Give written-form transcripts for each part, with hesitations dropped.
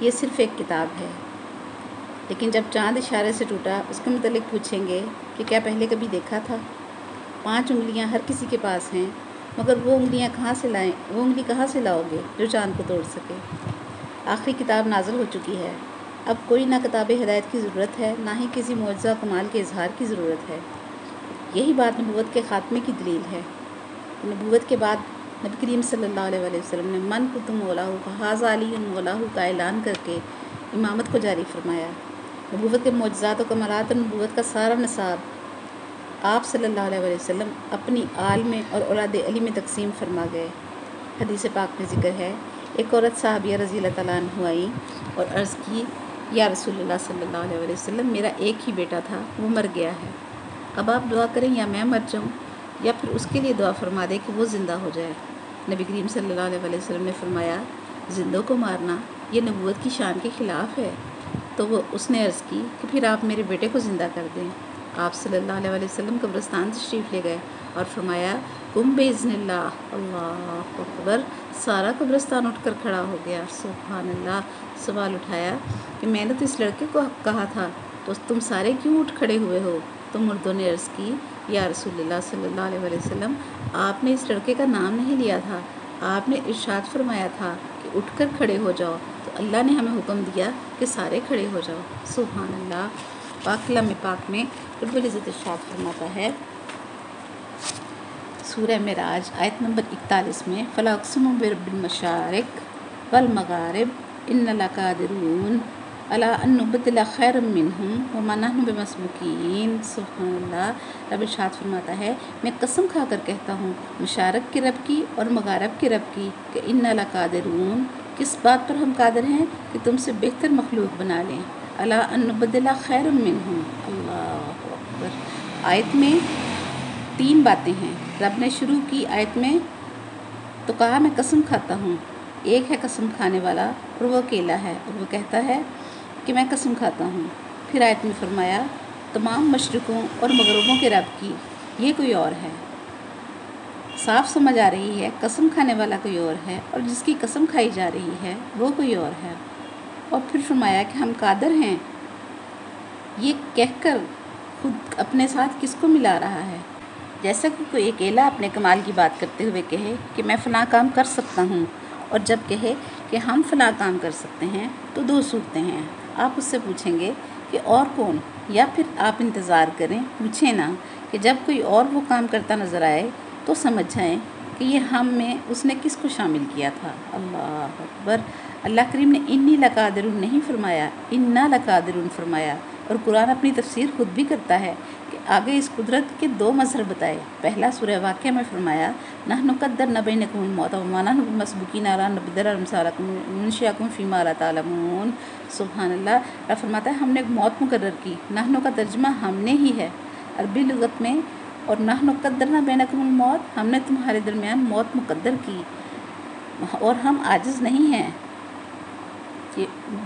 یہ صرف ایک کتاب ہے، لیکن جب چاند اشارے سے ٹوٹا اس کے متعلق پوچھیں گے کہ کیا پہلے کبھی دیکھا تھا؟ 5 انگلیاں ہر کسی کے پاس ہیں، مگر وہ انگلی کہاں سے لاؤ گے جو چاند کو توڑ سکے؟ آخری کتاب نازل ہو چکی ہے، اب کوئی نہ کتاب ہدایت کی ضرورت ہے، نہ ہی کسی معجزہ کمال کے اظہار کی ضرورت ہے۔ یہی بات نبوت کے خاتمے کی دلیل ہے۔ نبوت کے بعد نبی کریم صلی اللہ علیہ وسلم نے من کنت مولہ فہذا علی مولہ کا اعلان کر کے امامت کو جاری فرمایا۔ نبوت کے معجزات و کمالات اور نبوت کا سارا نصاب آپ صلی اللہ علیہ وسلم اپنی آل میں اور اولاد علی میں تقسیم فرما گئے۔ حدیث پاک میں ذکر ہے، ایک عورت صحابیہ رضی اللہ تعالیٰ عنہ آئی اور عرض کی، یا رسول اللہ صلی اللہ علیہ وسلم، میرا ایک ہی بیٹا تھا، وہ مر گیا ہے، اب آپ دعا کریں یا میں مر جاؤں، یا پھر اس کے لیے دعا فرما دیں کہ وہ زندہ ہو جائے۔ نبی کریم صلی اللہ علیہ وسلم نے فرمایا، زندوں کو مارنا یہ نبوت کی شان کے خلاف ہے۔ تو اس نے عرض کی کہ پھر آپ میرے بیٹے کو زندہ کر دیں۔ آپ صلی اللہ علیہ وسلم قبرستان تشریف لے گئے اور فرمایا، قم باذن اللہ، اللہ اکبر۔ سارا قبرستان اٹھ کر کھڑا ہو گیا۔ سبحان اللہ۔ سوال اٹھایا کہ میں نے تو اس لڑکے کو کہا تھا، تو تم سارے کیوں اٹھ کھڑے ہوئے ہو؟ تو مردوں نے عرض کی، یا رسول اللہ صلی اللہ علیہ وسلم، آپ نے اس لڑکے کا نام نہیں لیا تھا، آپ نے ارشاد فرمایا تھا کہ اٹھ کر کھڑے ہو جاؤ، تو اللہ نے ہمیں حکم دیا کہ سارے کھڑے ہو جاؤ۔ سبحان اللہ۔ پاک کلام پاک میں رب العزت ارشاد فرماتا ہے، سورہ معراج آیت نمبر 41 میں، فَلَا أُقْسِمُ بِرَبِّ الْمَشَارِقِ وَالْمَغَارِبِ إِنَّا لَقَادِرُونَ عَلَىٰ أَن نُبْدِلَ خَيْرًا مِّنْهُمْ وَمَا نَحْنُ بِمَسْبُوقِينَ۔ سبحان اللہ۔ رب ارشاد فرماتا ہے، میں قسم کھا کر کہتا ہوں مشارق کے رب کی اور مغارب کے رب کی کہ إِنَّا لَقَادِرُونَ، کس بات پر ہم قادر ہیں کہ تم سے بہتر مخلوق بنا لیں، عَلَىٰ أَن نُبْدِلَ خَيْرًا مِّنْهُمْ۔ اللہ اکبر۔ آیت میں 3 باتیں ہیں۔ رب نے شروع کی آیت میں تو کہا میں قسم کھاتا ہوں، ایک ہے قسم کھانے والا اور وہ اکیلا ہے، اور وہ کہتا ہے کہ میں قسم کھاتا ہوں۔ پھر آیت میں فرمایا، تمام مشرقوں اور مغربوں کے رب کی، یہ کوئی اور ہے۔ صاف سمجھ آ رہی ہے قسم کھانے والا کوئی اور ہے، اور جس کی قسم کھائی جا رہی ہے وہ کوئی اور ہے۔ اور پھر فرمایا کہ ہم قادر ہیں، یہ کہہ کر خود اپنے ساتھ کس کو ملا رہا ہے؟ جیسا کہ کوئی اکیلا اپنے کمال کی بات کرتے ہوئے کہے کہ میں فلاں کام کر سکتا ہوں، اور جب کہے کہ ہم فلاں کام کر سکتے ہیں، تو 2 صورتیں ہیں۔ آپ اس سے پوچھیں گے کہ اور کون، یا پھر آپ انتظار کریں، پوچھیں نہ کہ جب کوئی اور وہ کام کرتا نظر آئے تو سمجھ جائیں کہ یہ ہم میں اس نے کس کو شامل کیا تھا۔ اللہ اکبر۔ اللہ کریم نے انی لقادرون نہیں فرمایا، انا لقادرون فرمایا، اور قرآن اپنی تفسیر خود بھی کرتا ہے کہ آگے اس قدرت کے 2 مظہر بتائے۔ پہلا سورہ واقعہ میں فرمایا، نحن قدرنا بینکم الموت وما نحن بمسبوقین علی ان نبدل امثالکم وننشئکم فیما لا تعلمون۔ سبحان اللہ۔ اللہ فرماتا ہے ہم نے ایک موت مقرر کی۔ نحن کا ترجمہ ہم نے ہی ہے عربی لغت میں، اور نحن قدرنا بینکم الموت، ہم نے تمہارے درمیان موت مقدر کی، اور ہم عاجز نہیں ہیں۔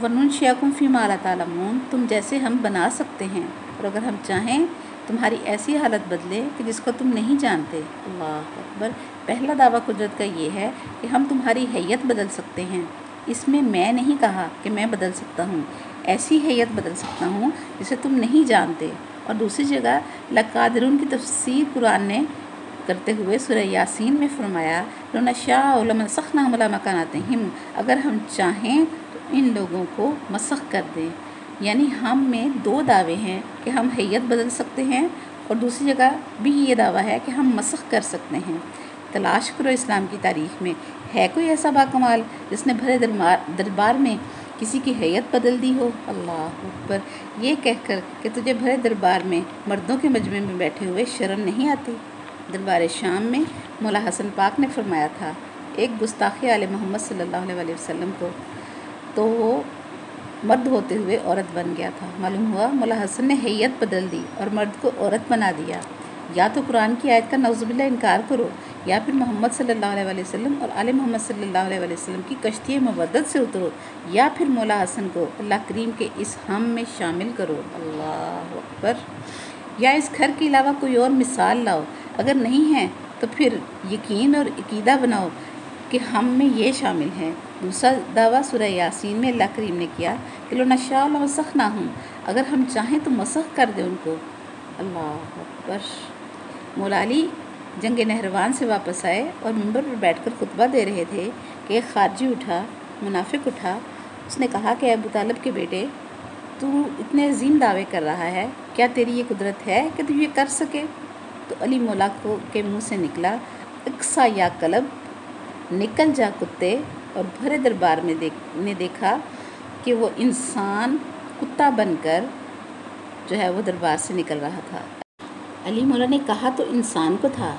وَنُنشِئَكُمْ فِيمَا لَا تَعْلَمُونَ، تم جیسے ہم بنا سکتے ہیں، اور اگر ہم چاہیں تمہاری ایسی حالت بدلے کہ جس کو تم نہیں جانتے۔ اللہ اکبر۔ پہلا دعویٰ قدرت کا یہ ہے کہ ہم تمہاری حیت بدل سکتے ہیں۔ اس میں نہیں کہا کہ میں بدل سکتا ہوں، ایسی حیت بدل سکتا ہوں جسے تم نہیں جانتے۔ اور دوسری جگہ لقادرون کی تفسیر قرآن نے کرتے ہوئے سورہ یاسین میں فرمایا، لَوْ نَشَاءُ لَمَسَخْنَاهُمْ عَلَىٰ مَكَانَتِهِمْ، اگر ہم چاہیں تو ان لوگوں کو مسخ کر دیں۔ یعنی ہم میں 2 دعوے ہیں کہ ہم حیت بدل سکتے ہیں، اور دوسری جگہ بھی یہ دعویٰ ہے کہ ہم مسخ کر سکتے ہیں۔ تلاش کرو اسلام کی تاریخ میں، ہے کوئی ایسا باکمال جس نے بھرے دربار میں کسی کی حیت بدل دی ہو؟ اللہ اکبر۔ یہ کہہ کر کہ تجھے بھرے دربار میں مردوں کے مجمع میں بیٹھے ہوئے شرم نہیں آتی۔ دربار شام میں مولا حسن پاک نے فرمایا تھا ایک گستاخی آل محمد صلی اللہ علیہ وسلم کو، تو وہ مرد ہوتے ہوئے عورت بن گیا تھا۔ معلوم ہوا مولا حسن نے حیت بدل دی اور مرد کو عورت بنا دیا۔ یا تو قرآن کی آیت کا نعوذ باللہ انکار کرو، یا پھر محمد صلی اللہ علیہ وسلم اور آل محمد صلی اللہ علیہ وسلم کی کشتی مودت سے اترو، یا پھر مولا حسن کو اللہ کریم کے اس ہم میں شامل کرو۔ اللہ اکبر۔ یا اس گھر کے علاوہ کوئی اور مثال لاؤ، اگر نہیں ہے تو پھر یقین اور عقیدہ بناؤ کہ ہم میں یہ شامل ہیں۔ دوسرا دعویٰ سورہ یاسین میں اللہ کریم نے کیا کہ لو نشاء لمسخناہم، اگر ہم چاہیں تو مسخ کر دیں ان کو۔ اللہ اکبر۔ مولا علی جنگ نہروان سے واپس آئے اور منبر پر بیٹھ کر خطبہ دے رہے تھے کہ ایک خارجی اٹھا، منافق اٹھا۔ اس نے کہا کہ ابو طالب کے بیٹے، تو اتنے عظیم دعوے کر رہا ہے، کیا تیری یہ قدرت ہے کہ تو یہ کر سکے؟ تو علی مولا کے منہ سے نکلا، اقصا یا کلب، نکل جا کتے، اور بھرے دربار میں نے دیکھا کہ وہ انسان کتا بن کر جو ہے وہ دربار سے نکل رہا تھا۔ علی مولا نے کہا تو انسان کو تھا،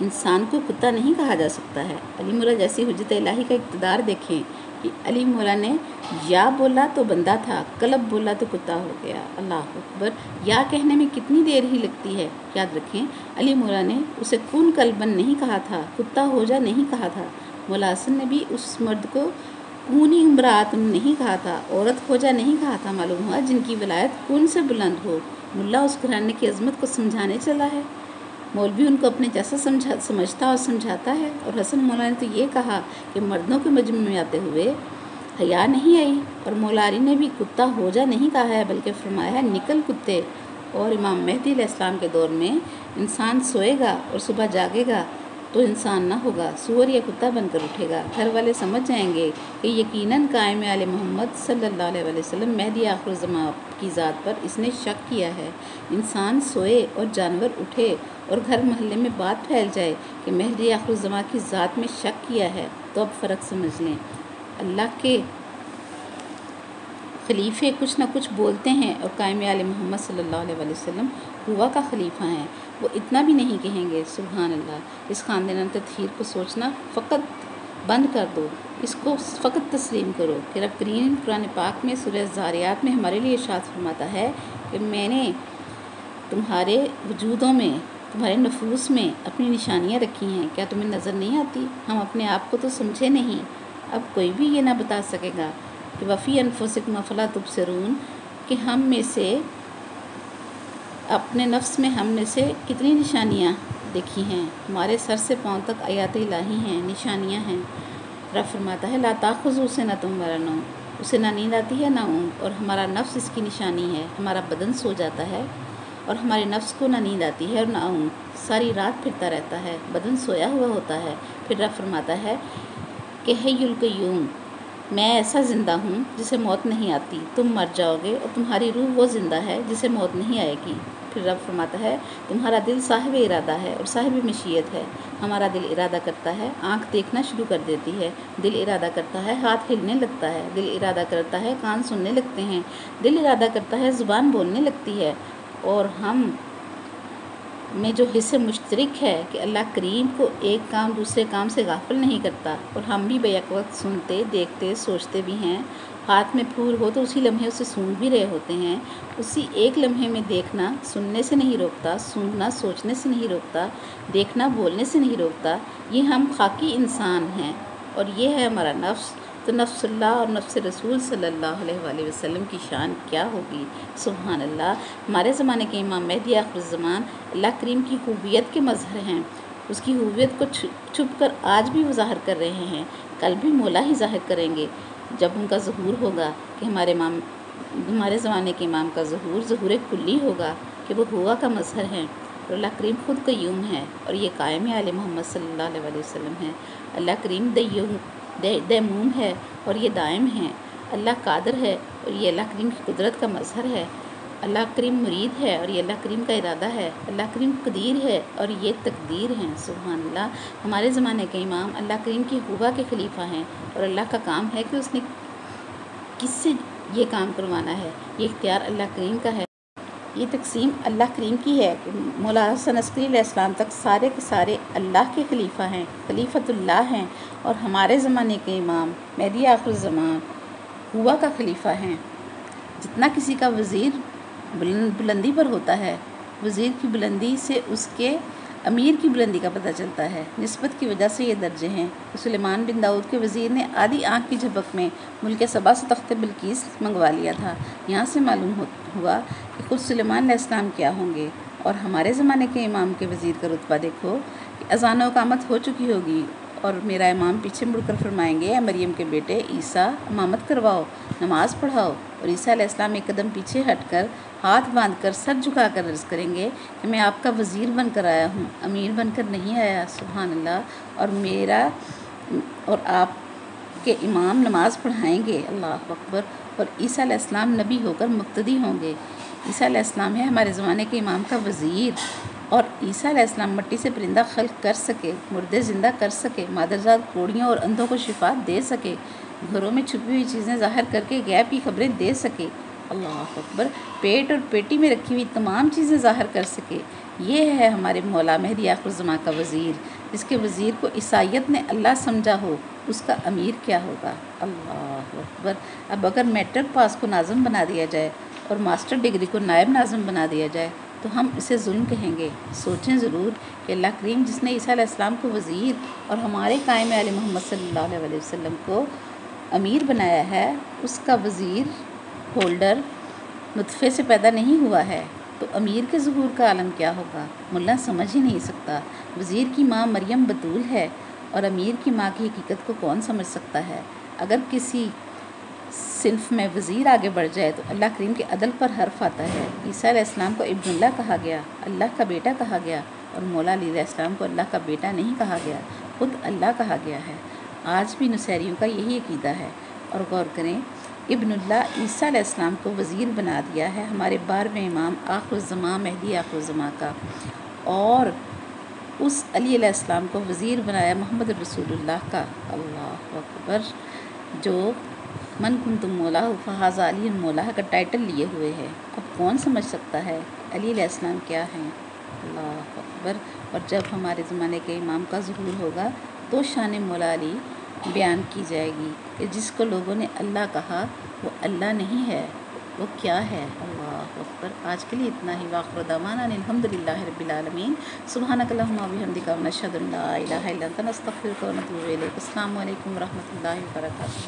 انسان کو کتا نہیں کہا جا سکتا ہے۔ علی مولا جیسی حجت الہی کا اقتدار دیکھیں کہ علی مولا نے یا بولا تو بندہ تھا، کلب بولا تو کتا ہو گیا۔ اللہ اکبر۔ یا کہنے میں کتنی دیر ہی لگتی ہے۔ یاد رکھیں، علی مولا نے اسے کون کلبن نہیں کہا تھا، کتا ہو جا نہیں کہا تھا۔ مولا حسن نے بھی اس مرد کو کونی امرات نہیں کہا تھا، عورت ہو جا نہیں کہا تھا۔ معلوم ہوا جن کی ولایت کون سے بلند ہو، ملا اس گھرانے کی عظمت کو سمجھانے چلا ہے، مولوی ان کو اپنے جیسا سمجھتا اور سمجھاتا ہے۔ اور حسن مولا نے تو یہ کہا کہ مردوں کے مجمع میں آتے ہوئے حیا نہیں آئی، اور مولا علی نے بھی کتا ہو جا نہیں کہا ہے، بلکہ فرمایا ہے نکل کتے۔ اور امام مہدی علیہ السلام کے دور میں انسان سوئے گا اور صبح جاگے گا تو انسان نہ ہوگا، سور یا کتا بن کر اٹھے گا۔ گھر والے سمجھ جائیں گے کہ یقیناً قائم آل محمد صلی اللہ علیہ وسلم مہدی آخر الزمان کی ذات پر اس نے شک کیا ہے۔ انسان سوئے اور جانور اٹھے اور گھر محلے میں بات پھیل جائے کہ مہدی آخر الزمان کی ذات میں شک کیا ہے، تو اب فرق سمجھ لیں۔ اللہ کے خلیفے کچھ نہ کچھ بولتے ہیں، اور قائم آل محمد صلی اللہ علیہ وسلم ہوا کا خلیفہ ہیں، وہ اتنا بھی نہیں کہیں گے۔ سبحان اللہ۔ اس خاندان تطہیر کو سوچنا فقط بند کر دو، اس کو فقط تسلیم کرو کہ رب کریم قرآن پاک میں سورہ الذاریات میں ہمارے لیے ارشاد فرماتا ہے کہ میں نے تمہارے وجودوں میں، تمہارے نفوس میں اپنی نشانیاں رکھی ہیں، کیا تمہیں نظر نہیں آتی؟ ہم اپنے آپ کو تو سمجھے نہیں۔ اب کوئی بھی یہ نہ بتا سکے گا کہ وفی انفسکم افلا تبصرون، کہ ہم میں سے اپنے نفس میں ہم نے سے کتنی نشانیاں دیکھی ہیں۔ ہمارے سر سے پاؤں تک آیات الہی ہیں، نشانیاں ہیں۔ رب فرماتا ہے لا تاخذوا سنۃ ولا نوم، اسے نہ نیند آتی ہے نہ اونگ، اور ہمارا نفس اس کی نشانی ہے۔ ہمارا بدن سو جاتا ہے اور ہمارے نفس کو نہ نیند آتی ہے اور نہ اونگ، ساری رات پھرتا رہتا ہے، بدن سویا ہوا ہوتا ہے۔ پھر رب فرماتا ہے کہ حی القیوم، میں ایسا زندہ ہوں جسے موت نہیں آتی، تم مر جاؤ گے اور تمہاری روح وہ زندہ ہے جسے موت نہیں آئے گی۔ پھر رب فرماتا ہے تمہارا دل صاحب ارادہ ہے اور صاحب مشیت ہے۔ ہمارا دل ارادہ کرتا ہے، آنکھ دیکھنا شروع کر دیتی ہے، دل ارادہ کرتا ہے، ہاتھ ہلنے لگتا ہے، دل ارادہ کرتا ہے، کان سننے لگتے ہیں، دل ارادہ کرتا ہے، زبان بولنے لگتی ہے۔ اور ہم میں جو حصہ مشترک ہے کہ اللہ کریم کو ایک کام دوسرے کام سے غافل نہیں کرتا، اور ہم بھی بیک وقت سنتے، دیکھتے، سوچتے بھی ہیں۔ ہاتھ میں پھول ہو تو اسی لمحے اسے سونگھ بھی رہے ہوتے ہیں۔ اسی ایک لمحے میں دیکھنا سننے سے نہیں روکتا، سونگھنا سوچنے سے نہیں روکتا، دیکھنا بولنے سے نہیں روکتا۔ یہ ہم خاکی انسان ہیں اور یہ ہے ہمارا نفس۔ تو نفس اللہ اور نفس رسول صلی اللہ علیہ وآلہ وسلم کی شان کیا ہوگی؟ سبحان اللہ۔ ہمارے زمانے کے امام مہدی آخر الزمان اللہ کریم کی حویت کے مظہر ہیں، اس کی حویت کو چھپ کر آج بھی وہ ظاہر کر رہے ہیں، کل بھی مولا ہی ظاہر کریں گے جب ان کا ظہور ہوگا کہ ہمارے زمانے کے امام کا ظہور کلی ہوگا کہ وہ ہوا کا مظہر ہیں، اور اللہ کریم خود قیوم ہے اور یہ قائم آل محمد صلی اللہ علیہ وآلہ وسلم ہے۔ اللہ کریم دیموم ہے اور یہ دائم ہے۔ اللہ قادر ہے اور یہ اللہ کریم کی قدرت کا مظہر ہے۔ اللہ کریم مرید ہے اور یہ اللہ کریم کا ارادہ ہے۔ اللہ کریم قدیر ہے اور یہ تقدیر ہیں۔ سبحان اللہ۔ ہمارے زمانے کے امام اللہ کریم کی ہوا کے خلیفہ ہیں، اور اللہ کا کام ہے کہ اس نے کس سے یہ کام کروانا ہے، یہ اختیار اللہ کریم کا ہے، یہ تقسیم اللہ کریم کی ہے کہ مولا حسن عسکری علیہ السلام تک سارے کے سارے اللہ کے خلیفہ ہیں، خلیفۃ اللہ ہیں، اور ہمارے زمانے کے امام مہدی آخر الزمان ہوا کا خلیفہ ہیں۔ جتنا کسی کا وزیر بلندی پر ہوتا ہے، وزیر کی بلندی سے اس کے امیر کی بلندی کا پتہ چلتا ہے، نسبت کی وجہ سے یہ درجے ہیں۔ سلیمان بن داؤد کے وزیر نے آدھی آنکھ کی جھپک میں ملک سبا سے تخت بلقیس منگوا لیا تھا۔ یہاں سے معلوم ہوا کہ خود سلیمان علیہ السلام کیا ہوں گے۔ اور ہمارے زمانے کے امام کے وزیر کا رتبہ دیکھو کہ اذان و اقامت ہو چکی ہوگی اور میرا امام پیچھے مڑ کر فرمائیں گے، اے مریم کے بیٹے عیسیٰ، امامت کرواؤ، نماز پڑھاؤ، اور عیسیٰ علیہ السلام ایک قدم پیچھے ہٹ کر ہاتھ باندھ کر سر جھکا کر عرض کریں گے کہ میں آپ کا وزیر بن کر آیا ہوں، امیر بن کر نہیں آیا، سبحان اللہ، اور آپ کے امام نماز پڑھائیں گے، اللہ اکبر، اور عیسیٰ علیہ السلام نبی ہو کر مقتدی ہوں گے۔ عیسیٰ علیہ السلام ہے ہمارے زمانے کے امام کا وزیر، اور عیسیٰ علیہ السلام مٹی سے پرندہ خلق کر سکے، مردے زندہ کر سکے، مادرزاد کوڑیوں اور اندھوں کو شفا دے سکے، گھروں میں چھپی ہوئی چیزیں ظاہر کر کے غیب کی خبریں دے سکے، اللہ اکبر، پیٹ اور پیٹی میں رکھی ہوئی تمام چیزیں ظاہر کر سکے۔ یہ ہے ہمارے مولا مہدی آخر الزماں کا وزیر، جس کے وزیر کو عیسائیت نے اللہ سمجھا ہو، اس کا امیر کیا ہوگا، اللہ اکبر۔ اب اگر میٹرک پاس کو ناظم بنا دیا جائے اور ماسٹر ڈگری کو نائب ناظم بنا دیا جائے تو ہم اسے ظلم کہیں گے۔ سوچیں ضرور کہ اللہ کریم جس نے عیسیٰ علیہ السلام کو وزیر اور ہمارے قائم آل محمد صلی اللہ علیہ وسلم کو امیر بنایا ہے، اس کا وزیر ہولڈر نطفے سے پیدا نہیں ہوا ہے تو امیر کے ظہور کا عالم کیا ہوگا، ملا سمجھ ہی نہیں سکتا۔ وزیر کی ماں مریم بتول ہے اور امیر کی ماں کی حقیقت کو کون سمجھ سکتا ہے؟ اگر کسی صنف میں وزیر آگے بڑھ جائے تو اللہ کریم کے عدل پر حرف آتا ہے۔ عیسیٰ علیہ السلام کو ابن اللہ کہا گیا، اللہ کا بیٹا کہا گیا، اور مولا علی علیہ السلام کو اللہ کا بیٹا نہیں کہا گیا، خود اللہ کہا گیا ہے۔ آج بھی نصیریوں کا یہی عقیدہ ہے، اور غور کریں، ابن اللہ عیسیٰ علیہ السلام کو وزیر بنا دیا ہے ہمارے 12ویں امام آخر الزماں مہدی آخر الزماں کا، اور اس علی علیہ السلام کو وزیر بنایا محمد رسول اللہ کا، اللہ اکبر، جو من کنتم مولا فہذا علی مولا کا ٹائٹل لیے ہوئے ہے۔ اب کون سمجھ سکتا ہے علی علیہ السلام کیا ہیں، اللہ اکبر۔ اور جب ہمارے زمانے کے امام کا ظہور ہوگا تو شان مولا علی بیان کی جائے گی کہ جس کو لوگوں نے اللہ کہا وہ اللہ نہیں ہے، وہ کیا ہے، اللہ اکبر۔ آج کے لیے اتنا ہی، وآخر دعوانا الحمدللہ رب العالمین، سبحانک اللہم وبحمدک ونشہد ان لا الہ الا انت نستغفرک ونتوب الیک۔ السلام علیکم ورحمۃ اللہ وبرکاتہ۔